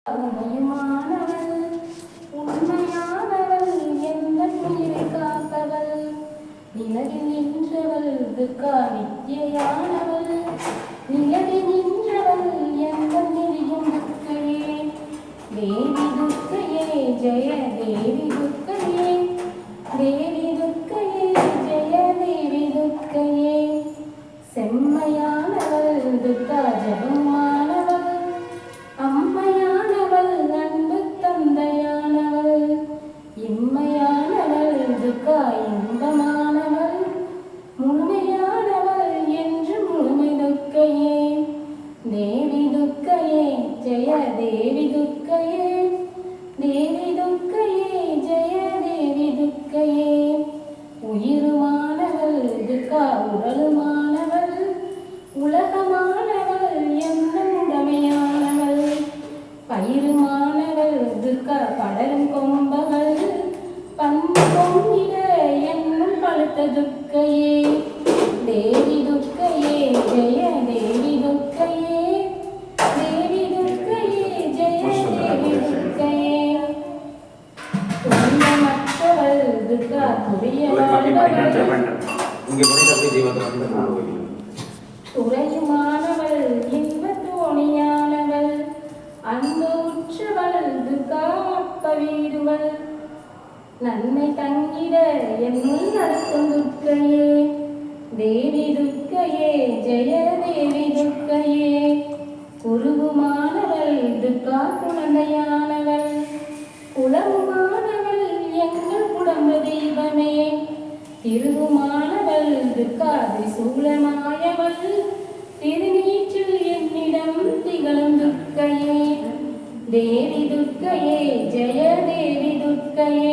உண்மையானவள் உண்மையானவள் எந்த உயிரை காப்பவள் நிலவில் நின்றவள் துர்கா நித்யானவள் நிலவில் நின்றவள் எந்த நெறியும் துர்க்கையே தேவி துர்க்கையே ஜெய தேவி துர்க்கையே தேவி துர்க்கையே ஜெய தேவி துர்க்கையே செம்மையானவள் துர்கா ஜெகமானவள் அம்மையானவள் அன்பு தந்தையானவள் இம்மையானவள் துர்கா இன்பமானவள் முழுமையானவள் என்று முழுமை துர்க்கையே தேவி துர்க்கையே ஜெய தேவி துர்க்கையே தேவி துர்க்கையே ஜெய தேவி துர்க்கையே உயிருமானவள் துர்கா உடலுமானவள் உலகமானவள் எந்த உடமையானவள் பயிருமானவள் துர்கா படரும் கொம்பகள் பந்து கொண்டிட என்னும் பழுத்த துர்க்கையே தேவி துர்க்கையே ஜெய தேவி துர்க்கையே தேவி துர்க்கையே ஜெய தேவி துர்க்கையே துன்பமற்றவள் துர்கா துரியலாளவள் துறையுமானவள் இன்ப தோணியானவள் அன்பு உற்றவள் துர்கா அப்பவீடுவள் நன்மை தங்கிட என்னுள் நடக்கும் துர்க்கையே தேவி துர்க்கையே ஜெய தேவி துர்க்கையே குருவுமானவள் துர்கா குழந்தையானவள் குலமுமானவள் எங்கள் குடும்ப தெய்வமே திருவுமானவள் துர்கா திரிசூலமாயவள் திருநீற்றில் என்னிடம் திகழும் துர்க்கையே தேவி துர்க்கையே ஜெய தேவி துர்க்கையே